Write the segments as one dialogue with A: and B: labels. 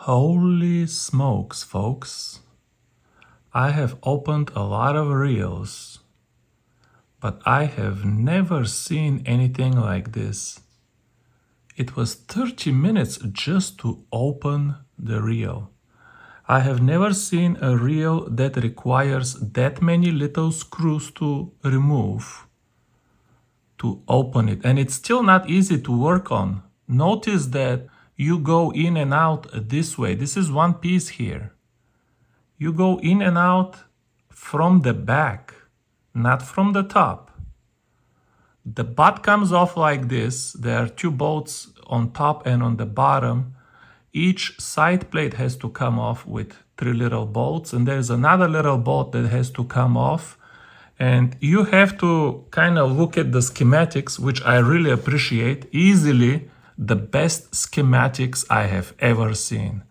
A: Holy smokes, folks. I have opened a lot of reels, but I have never seen anything like this. It was 30 minutes just to open the reel. I have never seen a reel that requires that many little screws to remove to open it. And it's still not easy to work on. Notice that you go in and out this way. This is one piece here. You go in and out from the back, not from the top. The butt comes off like this. There are two bolts on top and on the bottom. Each side plate has to come off with 3 little bolts, and there's another little bolt that has to come off. And you have to kind of look at the schematics, which I really appreciate. Easily the best schematics I have ever seen.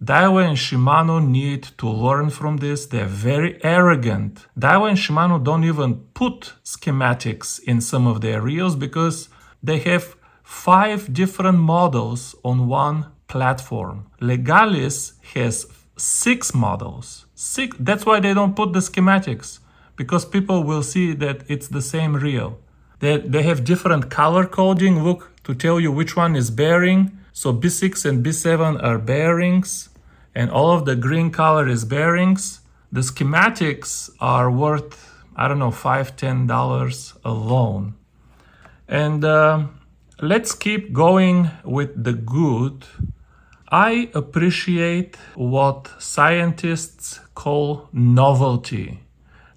A: Daiwa and Shimano need to learn from this. They're very arrogant. Daiwa and Shimano don't even put schematics in some of their reels because they have 5 different models on one platform. Legalis has 6 models. 6. That's why they don't put the schematics, because people will see that it's the same reel. They have different color coding, look, to tell you which one is bearing. So B6 and B7 are bearings, and all of the green color is bearings. The schematics are worth, I don't know, $5, $10 alone. And let's keep going with the good. I appreciate what scientists call novelty.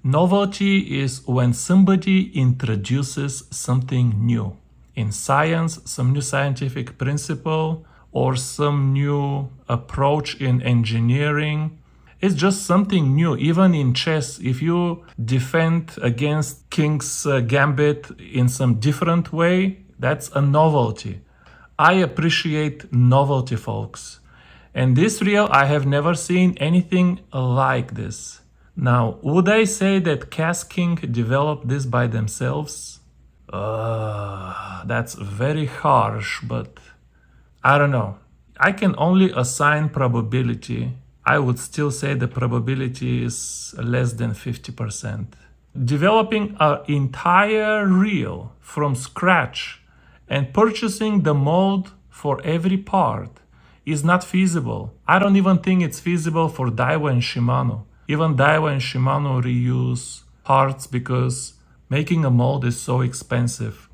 A: Novelty is when somebody introduces something new. In science, some new scientific principle or some new approach in engineering. It's just something new. Even in chess, if you defend against King's Gambit in some different way, that's a novelty. I appreciate novelty, folks. And this reel, I have never seen anything like this. Now, would I say that Kastking developed this by themselves? That's very harsh, but I don't know. I can only assign probability. I would still say the probability is less than 50%. Developing an entire reel from scratch and purchasing the mold for every part is not feasible. I don't even think it's feasible for Daiwa and Shimano. Even Daiwa and Shimano reuse parts because making a mold is so expensive.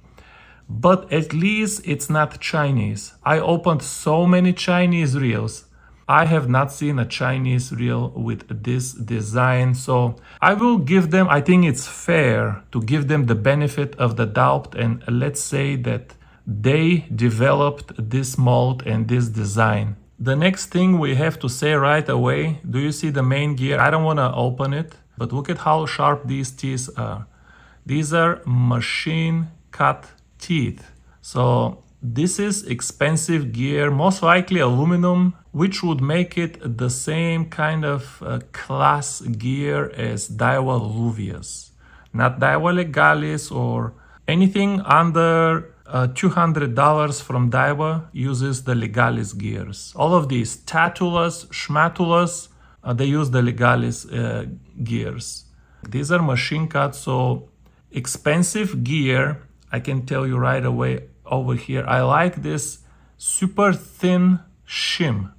A: But at least it's not Chinese. I opened so many Chinese reels. I have not seen a Chinese reel with this design. So I will give them, I think it's fair to give them the benefit of the doubt. And let's say that they developed this mold and this design. The next thing we have to say right away, do you see the main gear? I don't want to open it, but look at how sharp these teeth are. These are machine cut teeth. So this is expensive gear, most likely aluminum, which would make it the same kind of class gear as Daiwa Luvias. Not Daiwa Legalis or anything under $200 from Daiwa uses the Legalis gears. All of these Tatulas, Schmatulas, they use the Legalis gears. These are machine cut, so expensive gear. I can tell you right away over here. I like this super thin shim,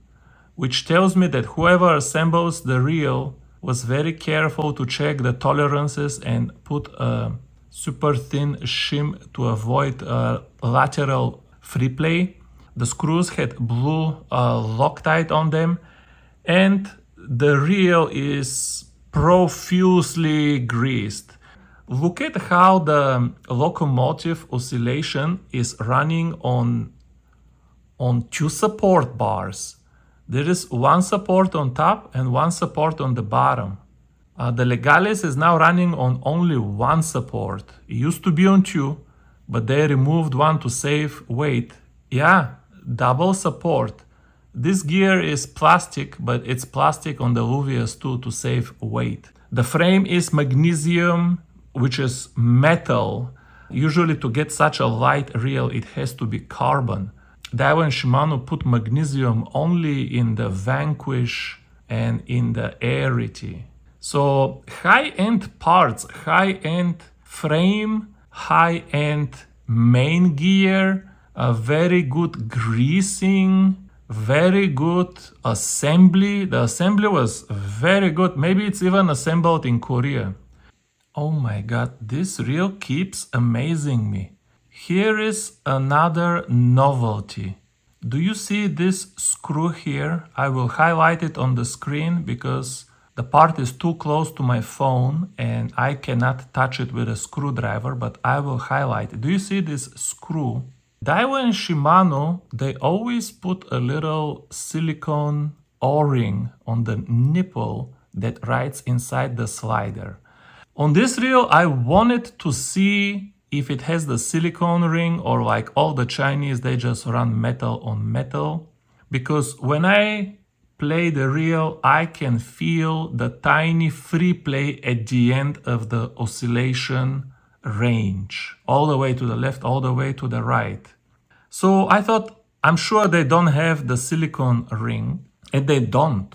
A: which tells me that whoever assembles the reel was very careful to check the tolerances and put a super thin shim to avoid lateral free play. The screws had blue Loctite on them, and the reel is profusely greased. Look at how the locomotive oscillation is running on 2 support bars. There is one support on top and one support on the bottom. The Legalis is now running on only one support. It used to be on 2, but they removed one to save weight. Yeah, double support. This gear is plastic, but it's plastic on the Luvias too to save weight. The frame is magnesium, which is metal. Usually to get such a light reel, it has to be carbon. Daiwa and Shimano put magnesium only in the Vanquish and in the Arity. So high-end parts, high-end frame, high-end main gear, a very good greasing, very good assembly. The assembly was very good. Maybe it's even assembled in Korea. Oh my god, this reel keeps amazing me. Here is another novelty. Do you see this screw here? I will highlight it on the screen because the part is too close to my phone and I cannot touch it with a screwdriver, but I will highlight it. Do you see this screw? Daiwa and Shimano, they always put a little silicone O-ring on the nipple that rides inside the slider. On this reel, I wanted to see if it has the silicone ring or like all the Chinese, they just run metal on metal. Because when I play the reel, I can feel the tiny free play at the end of the oscillation range, all the way to the left, all the way to the right. So I thought, I'm sure they don't have the silicone ring, and they don't.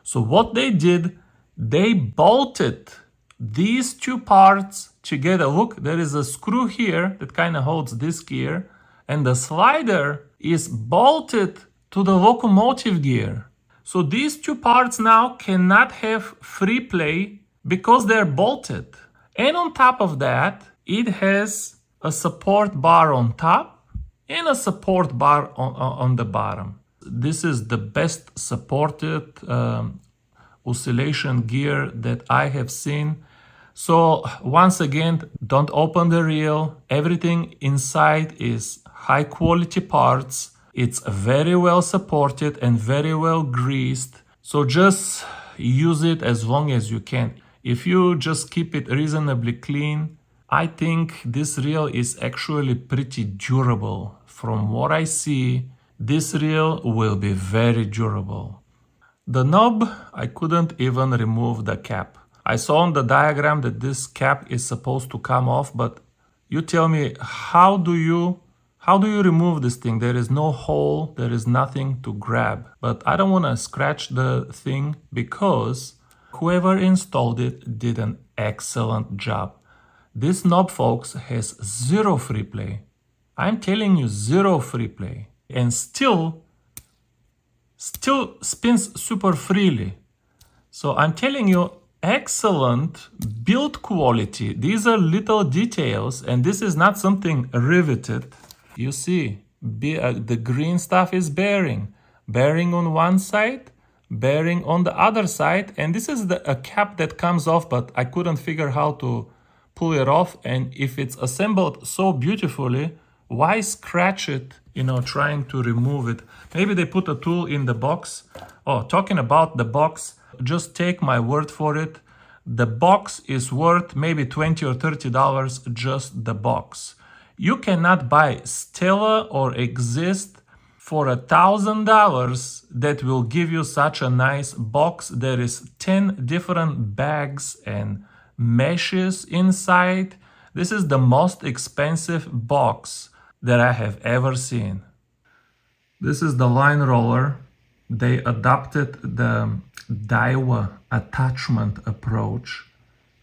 A: So what they did, they bolted these two parts together. Look, there is a screw here that kind of holds this gear, and the slider is bolted to the locomotive gear. So these two parts now cannot have free play because they're bolted. And on top of that, it has a support bar on top and a support bar on the bottom. This is the best supported oscillation gear that I have seen. So once again, don't open the reel. Everything inside is high quality parts. It's very well supported and very well greased. So just use it as long as you can. If you just keep it reasonably clean, I think this reel is actually pretty durable. From what I see, this reel will be very durable. The knob, I couldn't even remove the cap. I saw on the diagram that this cap is supposed to come off, but you tell me, how do you remove this thing? There is no hole, there is nothing to grab. But I don't want to scratch the thing because whoever installed it did an excellent job. This knob, folks, has zero free play. I'm telling you, zero free play. And still spins super freely. So I'm telling you, excellent build quality. These are little details, and this is not something riveted. You see, the green stuff is bearing on one side, bearing on the other side, and this is a cap that comes off, but I couldn't figure how to pull it off. And if it's assembled so beautifully, why scratch it, trying to remove it? Maybe they put a tool in the box. Oh, talking about the box, just take my word for it. The box is worth maybe $20 or $30, just the box. You cannot buy Stella or Exist for $1,000 that will give you such a nice box. There is 10 different bags and meshes inside. This is the most expensive box that I have ever seen. This is the line roller. They adopted the Daiwa attachment approach.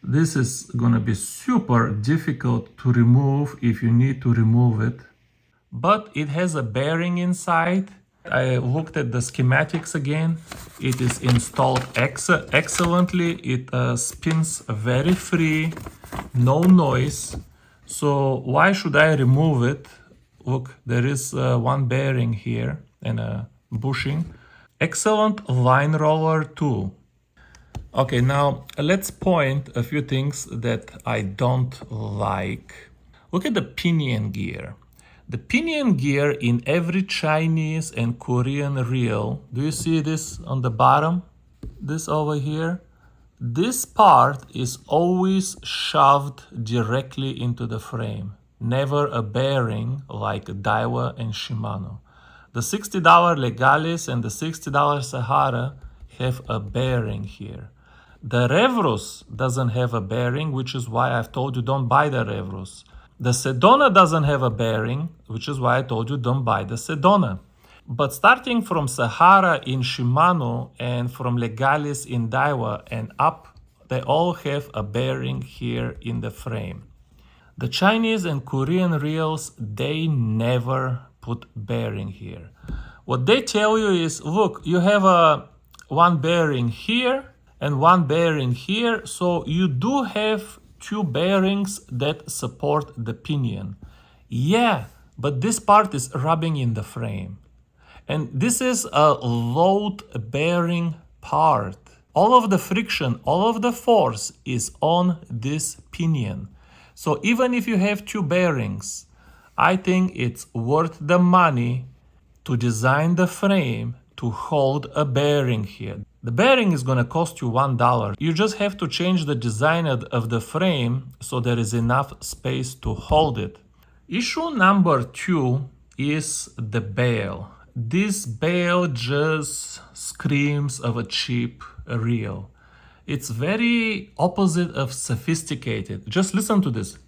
A: This is gonna be super difficult to remove if you need to remove it. But it has a bearing inside. I looked at the schematics again. It is installed excellently. It spins very free, no noise. So why should I remove it? Look, there is one bearing here and a bushing. Excellent line roller tool. Okay, now let's point a few things that I don't like. Look at the pinion gear. The pinion gear in every Chinese and Korean reel, do you see this on the bottom? This over here? This part is always shoved directly into the frame. Never a bearing like Daiwa and Shimano. The $60 Legalis and the $60 Sahara have a bearing here. The Revrus doesn't have a bearing, which is why I've told you don't buy the Revrus. The Sedona doesn't have a bearing, which is why I told you don't buy the Sedona. But starting from Sahara in Shimano and from Legalis in Daiwa and up, they all have a bearing here in the frame. The Chinese and Korean reels, they never put bearing here. What they tell you is, look, you have one bearing here and one bearing here, so you do have two bearings that support the pinion. Yeah, but this part is rubbing in the frame. And this is a load-bearing part. All of the friction, all of the force is on this pinion. So even if you have two bearings, I think it's worth the money to design the frame to hold a bearing here. The bearing is going to cost you $1. You just have to change the design of the frame so there is enough space to hold it. Issue number 2 is the bail. This bail just screams of a cheap reel. It's very opposite of sophisticated. Just listen to this.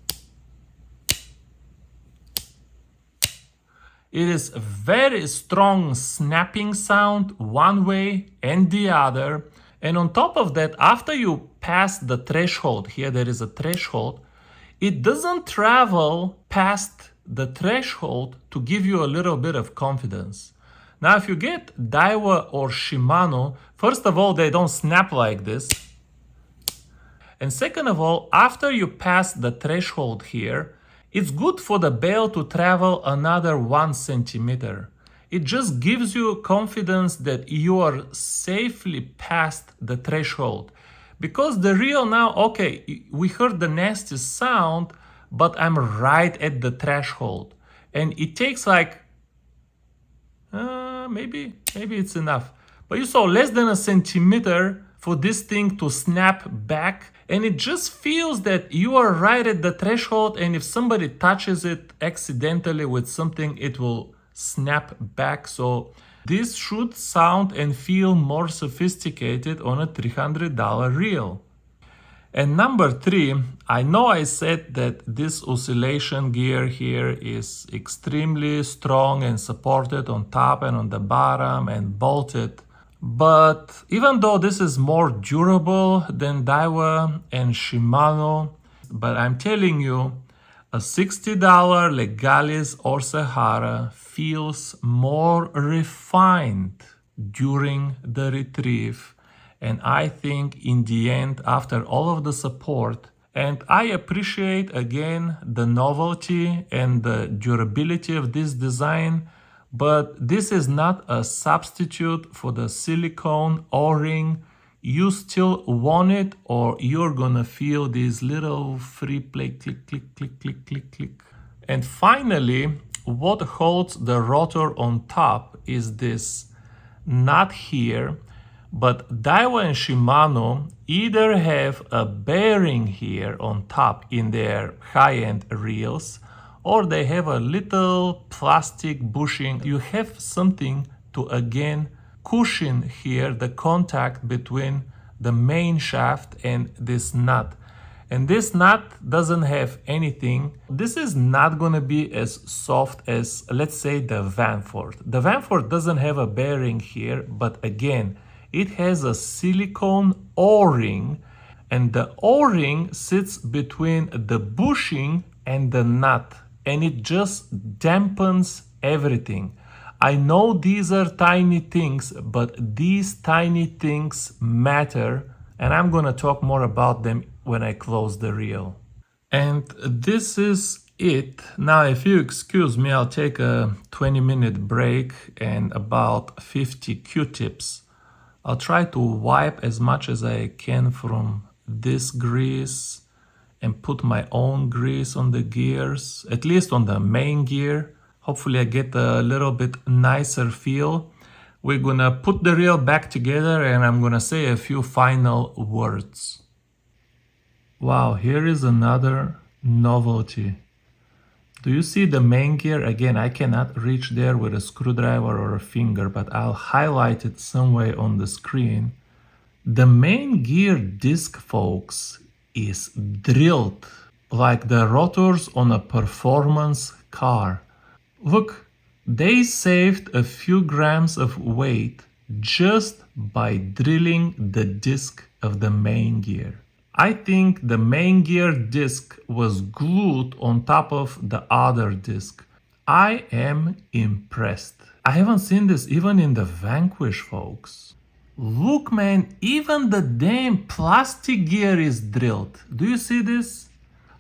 A: It is a very strong snapping sound one way and the other. And on top of that, after you pass the threshold, here there is a threshold, it doesn't travel past the threshold to give you a little bit of confidence. Now, if you get Daiwa or Shimano, first of all, they don't snap like this. And second of all, after you pass the threshold here, it's good for the bail to travel another 1 centimeter. It just gives you confidence that you are safely past the threshold. Because the reel now, okay, we heard the nasty sound, but I'm right at the threshold. And it takes like, maybe it's enough. But you saw less than a centimeter for this thing to snap back. And it just feels that you are right at the threshold, and if somebody touches it accidentally with something, it will snap back. So this should sound and feel more sophisticated on a $300 reel. And number 3, I know I said that this oscillation gear here is extremely strong and supported on top and on the bottom and bolted. But even though this is more durable than Daiwa and Shimano, but I'm telling you, a $60 Legalis or Sahara feels more refined during the retrieve. And I think in the end, after all of the support, and I appreciate again the novelty and the durability of this design, but this is not a substitute for the silicone O-ring. You still want it, or you're gonna feel these little free play click, click, click, click, click, click. And finally, what holds the rotor on top is this nut here. But Daiwa and Shimano either have a bearing here on top in their high-end reels, or they have a little plastic bushing. You have something to again cushion here the contact between the main shaft and this nut. And this nut doesn't have anything. This is not going to be as soft as, let's say, the Vanford. The Vanford doesn't have a bearing here, but again, it has a silicone O-ring, and the O-ring sits between the bushing and the nut, and it just dampens everything. I know these are tiny things, but these tiny things matter, and I'm gonna talk more about them when I close the reel. And this is it. Now, if you excuse me, I'll take a 20-minute break and about 50 Q-tips. I'll try to wipe as much as I can from this grease and put my own grease on the gears, at least on the main gear. Hopefully I get a little bit nicer feel. We're gonna put the reel back together and I'm gonna say a few final words. Wow, here is another novelty. Do you see the main gear? Again, I cannot reach there with a screwdriver or a finger, but I'll highlight it some way on the screen. The main gear disc, folks, is drilled like the rotors on a performance car. Look, they saved a few grams of weight just by drilling the disc of the main gear. I think the main gear disc was glued on top of the other disc. I am impressed. I haven't seen this even in the Vanquish, folks. Look, man, even the damn plastic gear is drilled. Do you see this?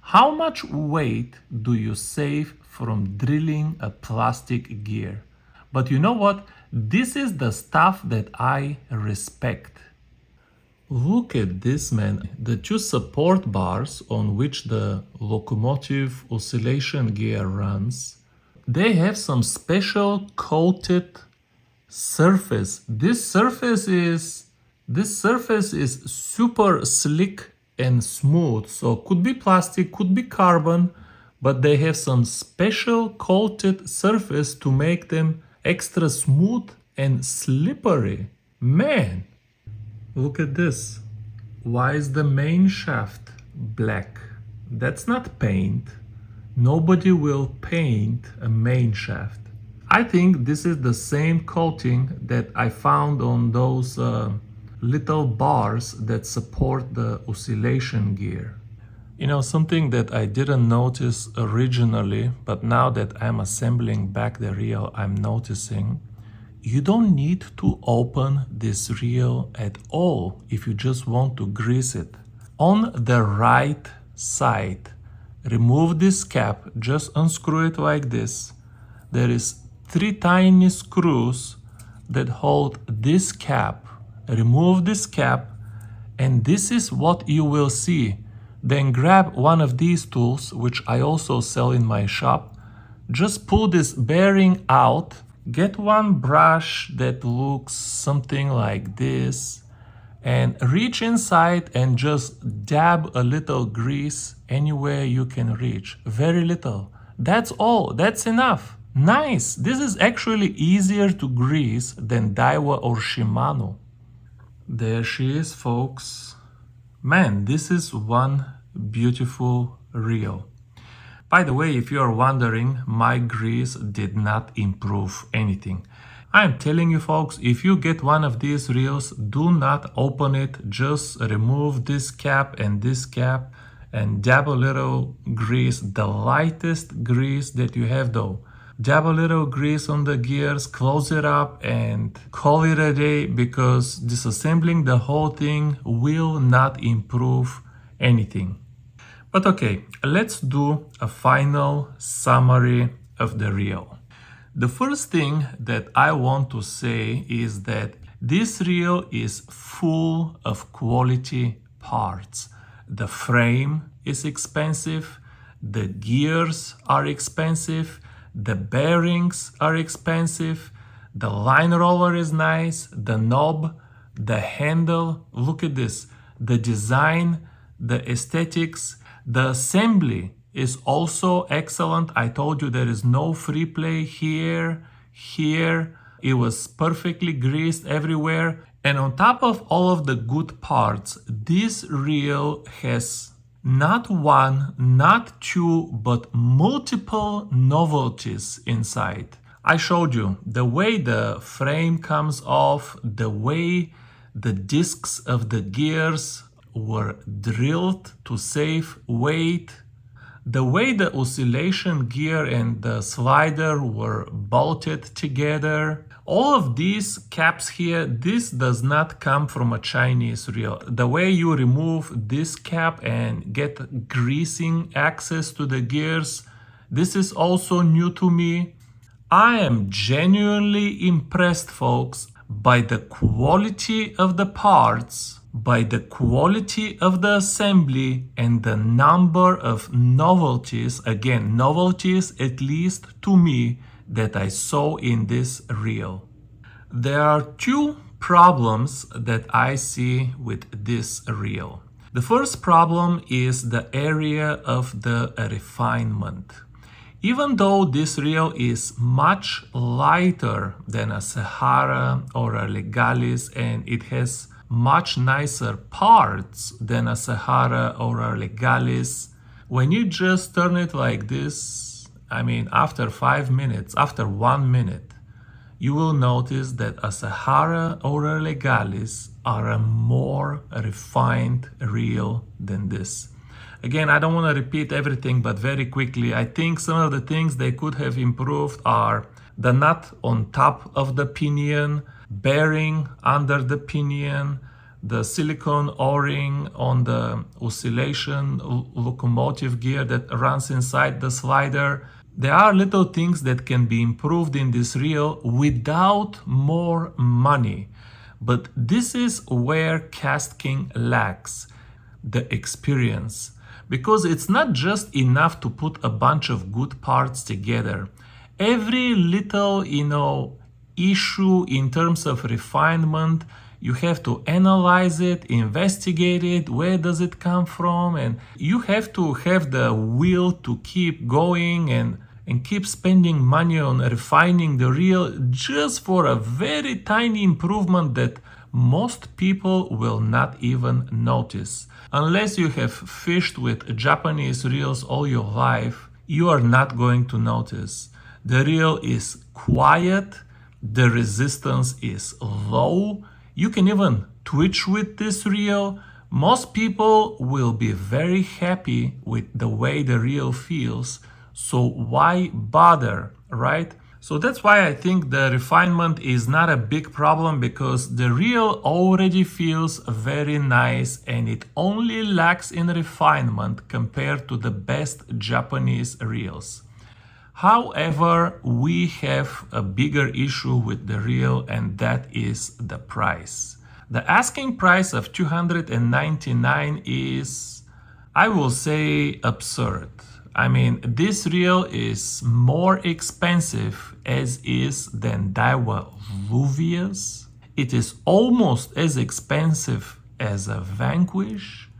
A: How much weight do you save from drilling a plastic gear? But you know what? This is the stuff that I respect. Look at this, man. The two support bars on which the locomotive oscillation gear runs, they have some special coated surface. This surface is super slick and smooth. So could be plastic, could be carbon, but they have some special coated surface to make them extra smooth and slippery. Man, look at this. Why is the main shaft black? That's not paint. Nobody will paint a main shaft. I think this is the same coating that I found on those little bars that support the oscillation gear. You know, something that I didn't notice originally, but now that I'm assembling back the reel, I'm noticing you don't need to open this reel at all if you just want to grease it. On the right side, remove this cap, just unscrew it like this. There is 3 tiny screws that hold this cap. Remove this cap, and this is what you will see. Then grab one of these tools, which I also sell in my shop. Just pull this bearing out. Get one brush that looks something like this, and reach inside and just dab a little grease anywhere you can reach. Very little. That's all. That's enough. Nice. This is actually easier to grease than Daiwa or Shimano. There she is, folks. Man, this is one beautiful reel. By the way, if you are wondering, my grease did not improve anything. I'm telling you, folks, if you get one of these reels, do not open it. Just remove this cap and dab a little grease, the lightest grease that you have though. Dab a little grease on the gears, close it up, and call it a day, because disassembling the whole thing will not improve anything. But okay, let's do a final summary of the reel. The first thing that I want to say is that this reel is full of quality parts. The frame is expensive, the gears are expensive, the bearings are expensive, the line roller is nice, the knob, the handle, look at this, the design, the aesthetics, the assembly is also excellent. I told you there is no free play here. It was perfectly greased everywhere. And on top of all of the good parts, this reel has not one, not two, but multiple novelties inside. I showed you the way the frame comes off, the way the discs of the gears were drilled to save weight, the way the oscillation gear and the slider were bolted together. All of these caps here, this does not come from a Chinese reel. The way you remove this cap and get greasing access to the gears, this is also new to me. I am genuinely impressed, folks, by the quality of the parts, by the quality of the assembly, and the number of novelties, again, novelties at least to me, that I saw in this reel. There are two problems that I see with this reel. The first problem is the area of the refinement. Even though this reel is much lighter than a Sahara or a Legalis, and it has much nicer parts than a Sahara or a Legalis, When you just turn it like this, I mean, after 5 minutes, after 1 minute, you will notice that a Sahara or Legalis are a more refined reel than this. Again, I don't want to repeat everything, but very quickly, I think some of the things they could have improved are the nut on top of the pinion, bearing under the pinion, the silicone o-ring on the oscillation locomotive gear that runs inside the slider. There are little things that can be improved in this reel without more money. But this is where Kastking lacks the experience. Because it's not just enough to put a bunch of good parts together. Every little, issue in terms of refinement, you have to analyze it, investigate it, where does it come from, and you have to have the will to keep going and keep spending money on refining the reel just for a very tiny improvement that most people will not even notice. Unless you have fished with Japanese reels all your life, you are not going to notice. The reel is quiet, the resistance is low, you can even twitch with this reel. Most people will be very happy with the way the reel feels, so why bother, right? So that's why I think the refinement is not a big problem, because the reel already feels very nice and it only lacks in refinement compared to the best Japanese reels. However, we have a bigger issue with the reel, and that is the price. The asking price of $299 is, I will say, absurd. I mean, this reel is more expensive as is than Daiwa Luvias. It is almost as expensive as a Vanquish.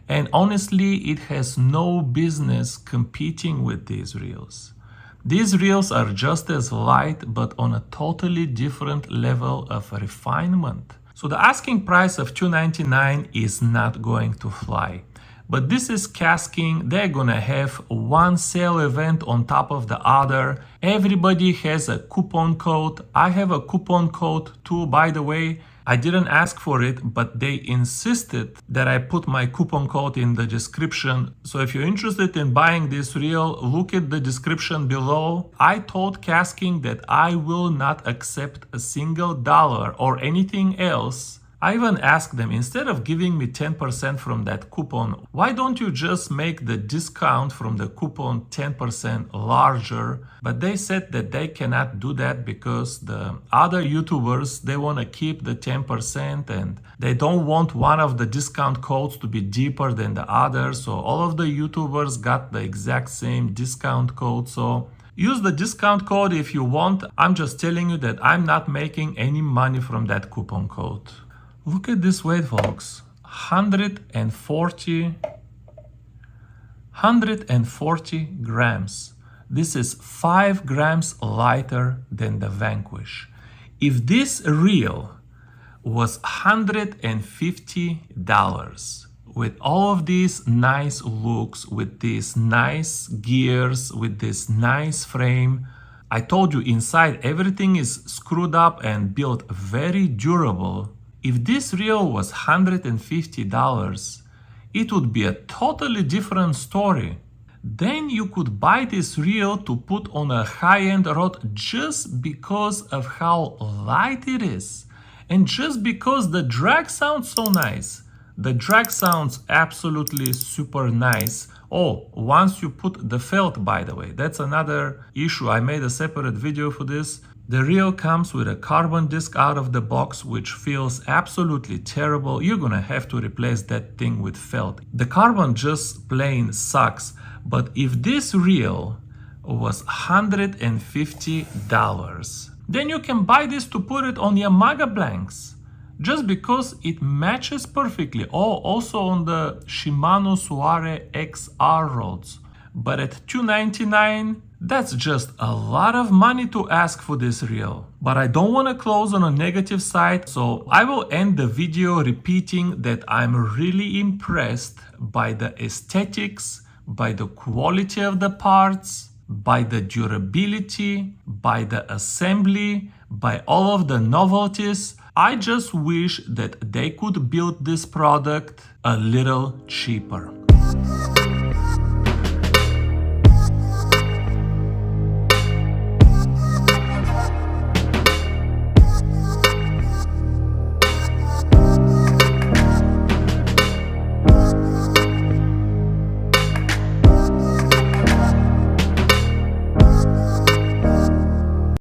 A: And honestly, it has no business competing with these reels. These reels are just as light, but on a totally different level of refinement. So the asking price of $299 is not going to fly. But this is Kastking. They're gonna have one sale event on top of the other. Everybody has a coupon code. I have a coupon code too, by the way. I didn't ask for it, but they insisted that I put my coupon code in the description. So if you're interested in buying this reel, look at the description below. I told Kastking that I will not accept a single dollar or anything else. I even asked them, instead of giving me 10% from that coupon, why don't you just make the discount from the coupon 10% larger? But they said that they cannot do that because the other YouTubers, they want to keep the 10% and they don't want one of the discount codes to be deeper than the other. So all of the YouTubers got the exact same discount code. So use the discount code if you want. I'm just telling you that I'm not making any money from that coupon code. Look at this weight, folks. 140 grams. This is 5 grams lighter than the Vanquish. If this reel was $150 with all of these nice looks, with these nice gears, with this nice frame, I told you inside everything is screwed up and built very durable. If this reel was $150, it would be a totally different story. Then you could buy this reel to put on a high-end rod just because of how light it is. And just because the drag sounds so nice. The drag sounds absolutely super nice. Oh, once you put the felt, by the way, that's another issue. I made a separate video for this. The reel comes with a carbon disc out of the box, which feels absolutely terrible. You're gonna have to replace that thing with felt. The carbon just plain sucks. But if this reel was $150, then you can buy this to put it on Yamaga blanks. Just because it matches perfectly. Oh, also on the Shimano Soare XR rods. But at $299, that's just a lot of money to ask for this reel. But I don't want to close on a negative side, so I will end the video repeating that I'm really impressed by the aesthetics, by the quality of the parts, by the durability, by the assembly, by all of the novelties. I just wish that they could build this product a little cheaper.